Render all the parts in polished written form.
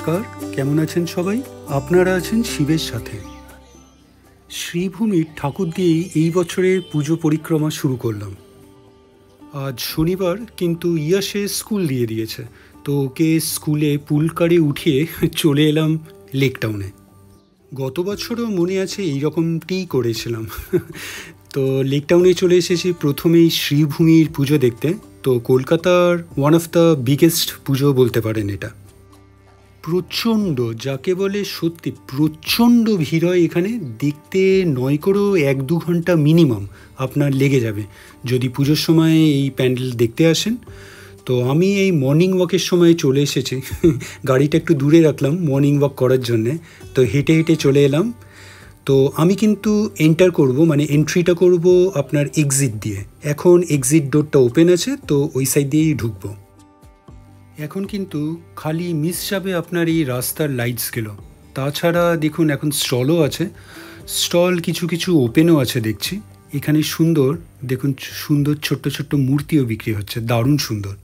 নমস্কার, কেমন আছেন সবাই? আপনারা আছেন শিবের সাথে। শ্রীভূমির ঠাকুর দিয়েই এই বছরের পুজো পরিক্রমা শুরু করলাম। আজ শনিবার, কিন্তু ইয়াসে স্কুল দিয়ে দিয়েছে, তো ওকে স্কুলে পুলকারে উঠিয়ে চলে এলাম লেক টাউনে। গত বছরও মনে আছে এইরকমটিই করেছিলাম। তো লেক টাউনে চলে এসেছি প্রথমেই শ্রীভূমির পুজো দেখতে। তো কলকাতার ওয়ান অফ দ্য বিগেস্ট পুজো বলতে পারেন এটা। প্রচণ্ড, যাকে বলে সত্যি প্রচণ্ড ভিড় হয় এখানে। দেখতে নয় করেও 1-2 ঘন্টা মিনিমাম আপনার লেগে যাবে যদি পুজোর সময় এই প্যান্ডেল দেখতে আসেন। তো আমি এই মর্নিং ওয়াকের সময় চলে এসেছি। গাড়িটা একটু দূরে রাখলাম মর্নিং ওয়াক করার জন্যে, তো হেঁটে হেঁটে চলে এলাম। তো আমি কিন্তু এন্টার করব, মানে এন্ট্রিটা করব আপনার এক্সিট দিয়ে। এখন এক্সিট ডোরটা ওপেন আছে, তো ওই সাইড দিয়েই ঢুকবো। এখন কিন্তু খালি মিস যাবে আপনার এই রাস্তার লাইটসগুলো। তাছাড়া দেখুন এখন স্টলও আছে, স্টল কিছু কিছু ওপেনও আছে দেখছি। এখানে সুন্দর দেখুন, সুন্দর ছোট্ট ছোট্ট মূর্তিও বিক্রি হচ্ছে, দারুণ সুন্দর।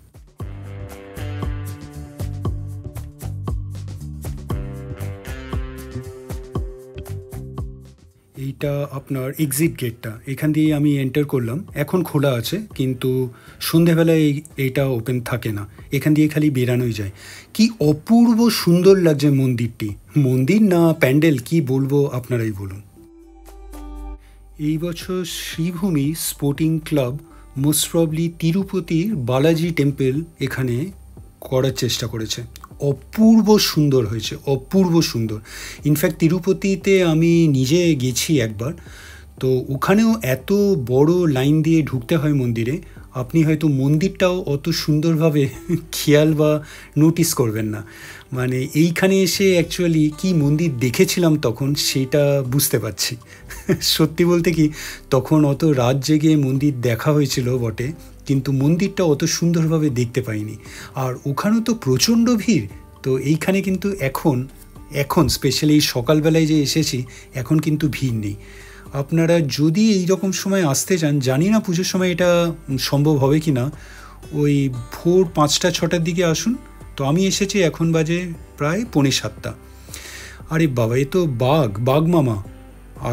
এইটা আপনার এক্সিট গেটটা, এখান দিয়ে আমি এন্টার করলাম। এখন খোলা আছে, কিন্তু সন্ধেবেলায় এইটা ওপেন থাকে না, এখান দিয়ে খালি বেরানোই যায়। কি অপূর্ব সুন্দর লাগছে মন্দিরটি। মন্দির না প্যান্ডেল, কি বলবো আপনারাই বলুন। এই বছর Sreebhumi sporting club most probably তিরুপতির বালাজি টেম্পল এখানে করার চেষ্টা করেছে। অপূর্ব সুন্দর হয়েছে, অপূর্ব সুন্দর। ইনফ্যাক্ট তিরুপতিতে আমি নিজে গেছি একবার, তো ওখানেও এত বড় লাইন দিয়ে ঢুকতে হয় মন্দিরে, আপনি হয়তো মন্দিরটাও অত সুন্দরভাবে খেয়াল বা নোটিস করবেন না। মানে এইখানে এসে অ্যাকচুয়ালি কি মন্দির দেখেছিলাম তখন সেটা বুঝতে পারছি। সত্যি বলতে কি, তখন অত রাত জেগে মন্দির দেখা হয়েছিল বটে, কিন্তু মন্দিরটা অত সুন্দরভাবে দেখতে পাইনি। আর ওখানেও তো প্রচণ্ড ভিড়। তো এইখানে কিন্তু এখন স্পেশালি এই সকালবেলায় যে এসেছি, এখন কিন্তু ভিড় নেই। আপনারা যদি এই রকম সময় আসতে চান, জানি না পুজোর সময় এটা সম্ভব হবে কি না, ওই ভোর 5টা-6টার দিকে আসুন। তো আমি এসেছি, এখন বাজে প্রায় 6:45। আরে বাবা, এ তো বাঘ মামা।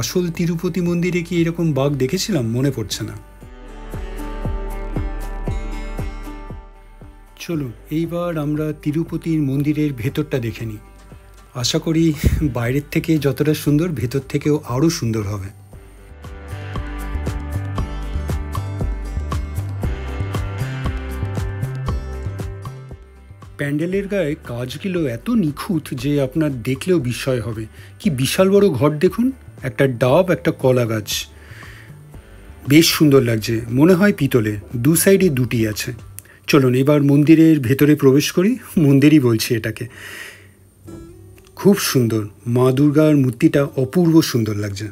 আসল তিরুপতি মন্দিরে কি এরকম বাঘ দেখেছিলাম মনে পড়ছে না। চলুন এইবার আমরা তিরুপতির মন্দিরের ভেতরটা দেখে নিই। আশা করি বাইরের থেকে যতটা সুন্দর, ভেতর থেকেও আরও সুন্দর হবে। প্যান্ডেলের গায়ে কাজগুলো এত নিখুঁত যে আপনার দেখলেও বিস্ময় হবে। কি বিশাল বড় ঘর দেখুন, একটা ডাব, একটা কলা গাছ, বেশ সুন্দর লাগছে। মনে হয় পিতলে, দু সাইডে দুটি আছে। চলুন এবার মন্দিরের ভেতরে প্রবেশ করি। মন্দিরই বলছি এটাকে। খুব সুন্দর, মা দুর্গার মূর্তিটা অপূর্ব সুন্দর লাগছে।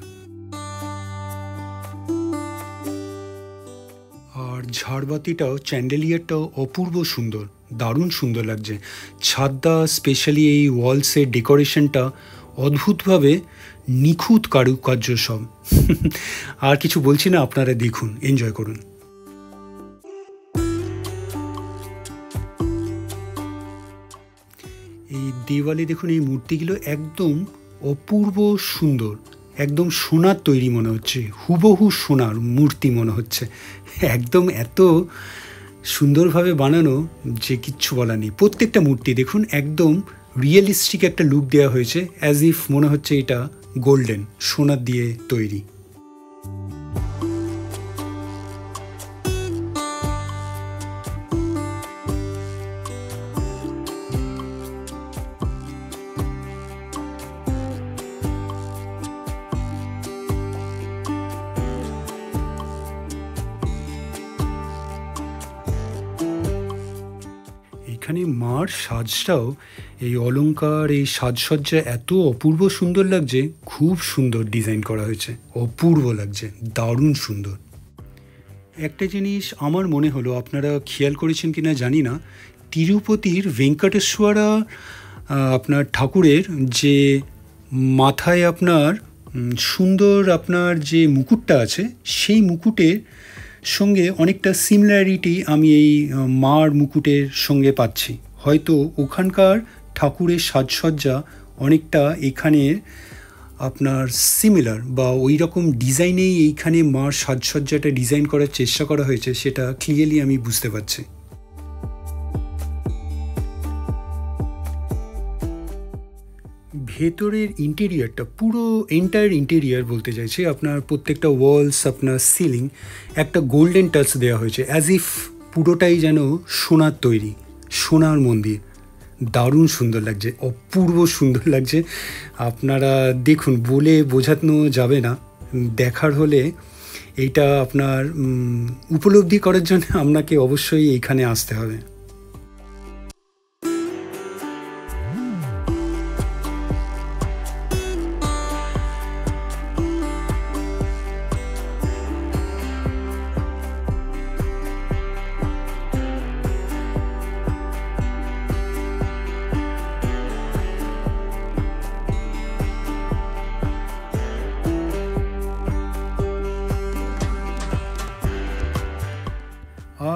আর ঝাড়বাতিটাও, চ্যান্ডেলিয়ারটাও অপূর্ব সুন্দর, দারুণ সুন্দর লাগছে। ছাদটা, স্পেশালি এই ওয়ালসের ডেকোরেশনটা অদ্ভুতভাবে নিখুঁত কারুকার্য সব। আর কিছু বলছি না, আপনারা দেখুন, এনজয় করুন। এই দেওয়ালে দেখুন, এই মূর্তিগুলো একদম অপূর্ব সুন্দর, একদম সোনার তৈরি মনে হচ্ছে, হুবহু সোনার মূর্তি মনে হচ্ছে। একদম এত সুন্দরভাবে বানানো যে কিচ্ছু বলার নেই। প্রত্যেকটা মূর্তি দেখুন, একদম রিয়েলিস্টিক একটা লুক দেওয়া হয়েছে, অ্যাজ ইফ মনে হচ্ছে এটা গোল্ডেন, সোনার দিয়ে তৈরি। এখানে মার সাজটাও, এই অলংকার, এই সাজসজ্জা এত অপূর্ব সুন্দর লাগছে, খুব সুন্দর ডিজাইন করা হয়েছে, অপূর্ব লাগছে, দারুণ সুন্দর। একটা জিনিস আমার মনে হলো, আপনারা খেয়াল করেছেন কি না জানি না, তিরুপতির ভেঙ্কটেশ্বরা আপনার ঠাকুরের যে মাথায় আপনার সুন্দর আপনার যে মুকুটটা আছে, সেই মুকুটের সঙ্গে অনেকটা সিমিলারিটি আমি এই মার মুকুটের সঙ্গে পাচ্ছি। হয়তো ওখানকার ঠাকুরের সাজসজ্জা অনেকটা এখানের আপনার সিমিলার বা ওই রকম ডিজাইনেই এইখানে মার সাজসজ্জাটা ডিজাইন করার চেষ্টা করা হয়েছে, সেটা ক্লিয়ারলি আমি বুঝতে পারছি। ভেতরের ইন্টেরিয়ারটা পুরো এন্টায়ার ইন্টেরিয়ার বলতে চাইছি, আপনার প্রত্যেকটা ওয়ালস, আপনার সিলিং একটা গোল্ডেন টাচ দেওয়া হয়েছে, অ্যাজ ইফ পুরোটাই যেন সোনার তৈরি, সোনার মন্দির। দারুণ সুন্দর লাগছে, অপূর্ব সুন্দর লাগছে। আপনারা দেখুন, বলে বোঝানো যাবে না, দেখার হলে এইটা আপনার উপলব্ধি করার জন্য আপনাকে অবশ্যই এইখানে আসতে হবে।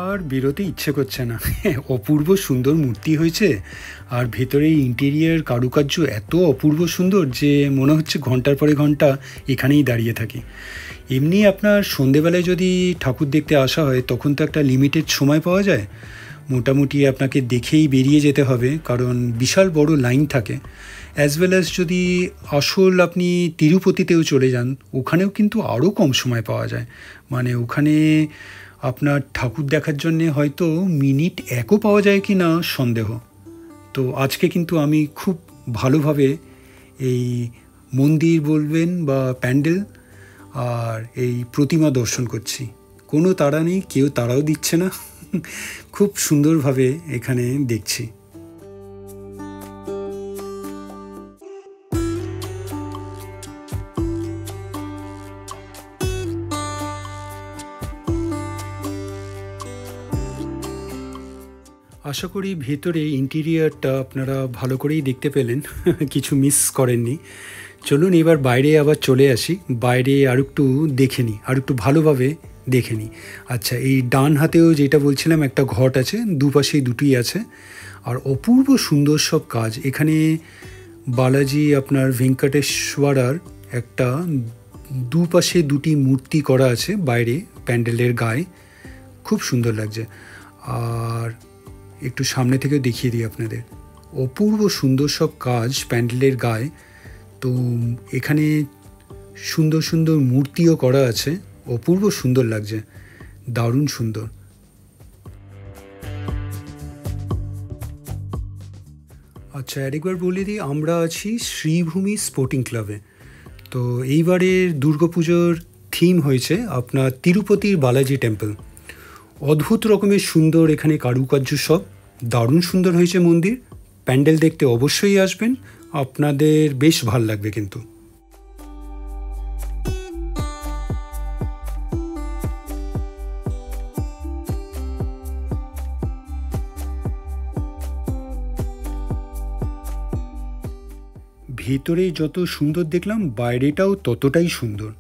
আর বেরোতে ইচ্ছে করছে না, অপূর্ব সুন্দর মূর্তি হয়েছে। আর ভেতরে ইন্টেরিয়ার কারুকার্য এত অপূর্ব সুন্দর যে মনে হচ্ছে ঘন্টার পরে ঘন্টা এখানেই দাঁড়িয়ে থাকি। এমনি আপনার সন্ধেবেলায় যদি ঠাকুর দেখতে আসা হয় তখন তো একটা লিমিটেড সময় পাওয়া যায়, মোটামুটি আপনাকে দেখেই বেরিয়ে যেতে হবে, কারণ বিশাল বড় লাইন থাকে। অ্যাজ ওয়েল অ্যাজ যদি আসল আপনি তিরুপতিতেও চলে যান, ওখানেও কিন্তু আরও কম সময় পাওয়া যায়। মানে ওখানে আপনার ঠাকুর দেখার জন্যে হয়তো মিনিট একও পাওয়া যায় কি না সন্দেহ। তো আজকে কিন্তু আমি খুব ভালোভাবে এই মন্দির বলবেন বা প্যান্ডেল আর এই প্রতিমা দর্শন করছি। কোনো তাড়া নেই, কেউ তাড়াও দিচ্ছে না, খুব সুন্দরভাবে এখানে দেখছি। আশা করি ভেতরে ইন্টেরিয়ারটা আপনারা ভালো করেই দেখতে পেলেন, কিছু মিস করেননি। চলুন এবার বাইরে আবার চলে আসি, বাইরে আর একটু দেখে নিই, আর একটু ভালোভাবে দেখে নিই। আচ্ছা, এই ডান হাতেও যেটা বলছিলাম একটা ঘট আছে, দুপাশেই দুটোই আছে, আর অপূর্ব সুন্দর সব কাজ এখানে। বালাজি আপনার ভেঙ্কটেশ্বরার একটা দুপাশে দুটি মূর্তি করা আছে বাইরে প্যান্ডেলের গায়ে, খুব সুন্দর লাগছে। আর একটু সামনে থেকে দেখিয়ে দিই আপনাদের, অপূর্ব সুন্দর সব কাজ প্যান্ডেলের গায়ে। তো এখানে সুন্দর সুন্দর মূর্তিও করা আছে, অপূর্ব সুন্দর লাগছে, দারুণ সুন্দর। আচ্ছা, আরেকবার বলে দিই, আমরা আছি শ্রীভূমি স্পোর্টিং ক্লাবে। তো এইবারের দুর্গাপুজোর থিম হয়েছে আপনার তিরুপতির বালাজি টেম্পল। অদ্ভুত রকমের সুন্দর এখানে কারুকার্য, সব দারুণ সুন্দর হয়েছে মন্দির। প্যান্ডেল দেখতে অবশ্যই আসবেন, আপনাদের বেশ ভাল লাগবে কিন্তু। ভেতরে যত সুন্দর দেখলাম, বাইরেটাও ততটাই সুন্দর।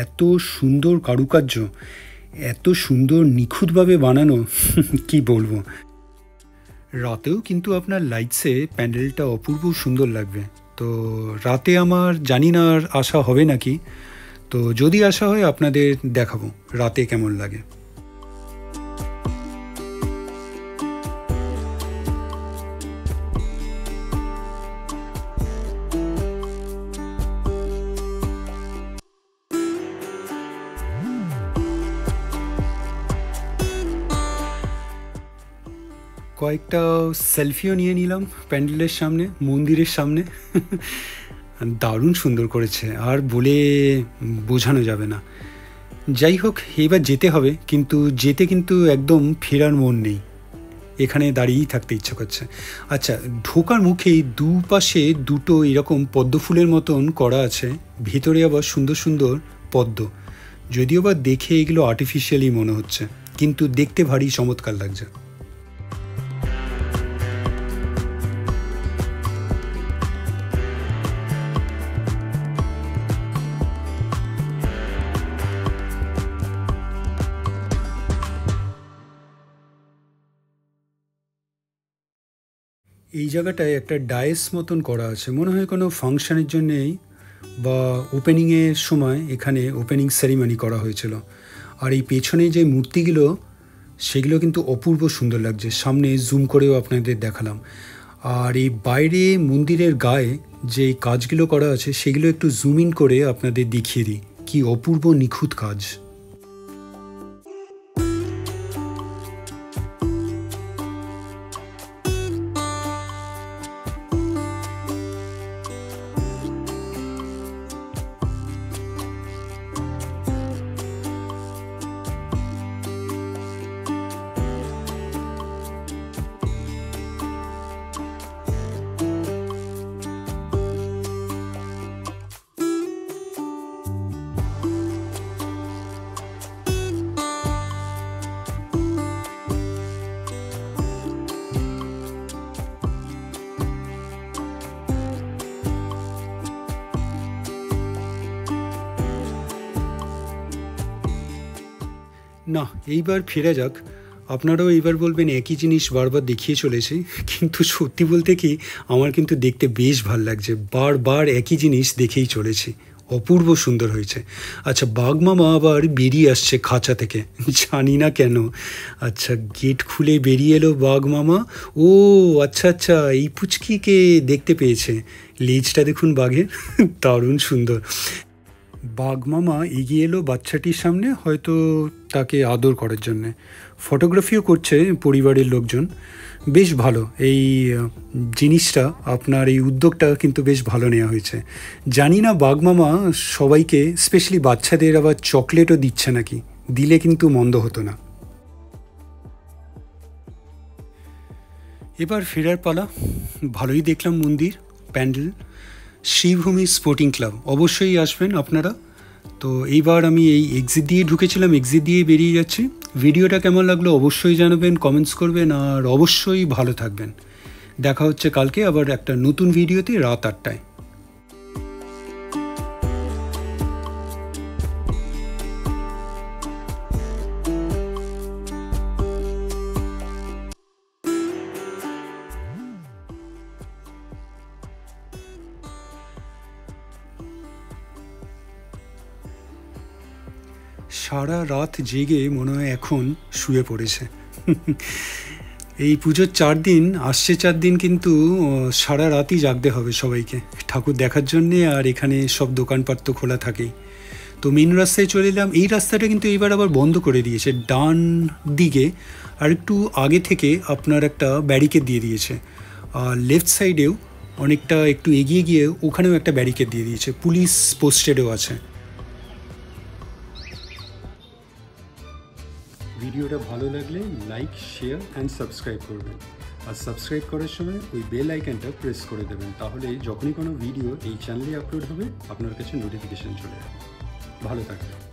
এত সুন্দর কারুকার্য, এত সুন্দর নিখুঁতভাবে বানানো, কি বলবো। রাতেও কিন্তু আপনার লাইটসে প্যান্ডেলটা অপূর্ব সুন্দর লাগবে। তো রাতে আমার জানি না আর আসা হবে নাকি, তো যদি আসা হয় আপনাদের দেখাবো রাতে কেমন লাগে। কয়েকটা সেলফিও নিয়ে নিলাম প্যান্ডেলের সামনে, মন্দিরের সামনে। দারুণ সুন্দর করেছে, আর বলে বোঝানো যাবে না। যাই হোক, এবার যেতে হবে, কিন্তু যেতে কিন্তু একদম ফেরার মন নেই, এখানে দাঁড়িয়েই থাকতে ইচ্ছে করছে। আচ্ছা, ঢোকার মুখেই দুপাশে দুটো এরকম পদ্ম ফুলের মতন করা আছে, ভিতরে আবার সুন্দর সুন্দর পদ্ম। যদিও বা দেখে এগুলো আর্টিফিশিয়ালি মনে হচ্ছে, কিন্তু দেখতে ভারী চমৎকার লাগছে। এই জায়গাটায় একটা ডায়েস মতন করা আছে, মনে হয় কোনো ফাংশনের জন্যেই বা ওপেনিংয়ের সময় এখানে ওপেনিং সেরিমনি করা হয়েছিল। আর এই পেছনে যে মূর্তিগুলো সেগুলো কিন্তু অপূর্ব সুন্দর লাগছে, সামনে জুম করেও আপনাদের দেখালাম। আর এই বাইরে মন্দিরের গায়ে যে কাজগুলো করা আছে সেগুলো একটু জুম ইন করে আপনাদের দেখিয়ে দিই, কি অপূর্ব নিখুঁত কাজ। না, এইবার ফিরে যাক। আপনারাও এইবার বলবেন একই জিনিস বারবার দেখিয়ে চলেছি, কিন্তু সত্যি বলতে কি আমার কিন্তু দেখতে বেশ ভাল লাগছে, বারবার একই জিনিস দেখেই চলেছি, অপূর্ব সুন্দর হয়েছে। আচ্ছা, বাঘমামা আবার বেরিয়ে আসছে খাঁচা থেকে, জানি না কেন। আচ্ছা, গেট খুলে বেরিয়ে এলো বাঘমামা। ও আচ্ছা আচ্ছা, এই পুচকিকে দেখতে পেয়েছে, লেজটা দেখুন বাঘের, দারুণ সুন্দর। বাঘমামা এগিয়ে এলো বাচ্চাটির সামনে, হয়তো তাকে আদর করার জন্যে। ফটোগ্রাফিও করছে পরিবারের লোকজন, বেশ ভালো। এই জিনিসটা, আপনার এই উদ্যোগটা কিন্তু বেশ ভালো নেওয়া হয়েছে। জানি না বাঘমামা সবাইকে, স্পেশালি বাচ্চাদের আবার চকলেটও দিচ্ছে নাকি, দিলে কিন্তু মন্দ হতো না। এবার ফেরার পালা। ভালোই দেখলাম মন্দির, প্যান্ডেল। শ্রীভূমি স্পোর্টিং ক্লাব, অবশ্যই আসবেন আপনারা। তো এইবার আমি এই এক্সিট দিয়ে ঢুকেছিলাম, এক্সিট দিয়ে বেরিয়ে যাচ্ছি। ভিডিওটা কেমন লাগলো অবশ্যই জানাবেন, কমেন্টস করবেন, আর অবশ্যই ভালো থাকবেন। দেখা হচ্ছে কালকে আবার একটা নতুন ভিডিওতে রাত 8টায়। সারা রাত জেগে মনে হয় এখন শুয়ে পড়েছে। এই পুজোর 4 দিন, আসছে 4 দিন কিন্তু সারা রাতই জাগতে হবে সবাইকে ঠাকুর দেখার জন্যে। আর এখানে সব দোকানপাট তো খোলা থাকেই। তো মেন রাস্তায় চলে এলাম। এই রাস্তাটা কিন্তু এইবার আবার বন্ধ করে দিয়েছে, ডান দিকে আর একটু আগে থেকে আপনার একটা ব্যারিকেড দিয়ে দিয়েছে। আর লেফট সাইডেও অনেকটা একটু এগিয়ে গিয়ে ওখানেও একটা ব্যারিকেড দিয়ে দিয়েছে, পুলিশ পোস্টেডও আছে। ভিডিওটা ভালো লাগলে লাইক, শেয়ার অ্যান্ড সাবস্ক্রাইব করবেন। আর সাবস্ক্রাইব করার সময় ওই বেল আইকনটা প্রেস করে দেবেন, তাহলে যখনই কোনো ভিডিও এই চ্যানেলে আপলোড হবে আপনার কাছে নোটিফিকেশান চলে যাবে। ভালো থাকবেন।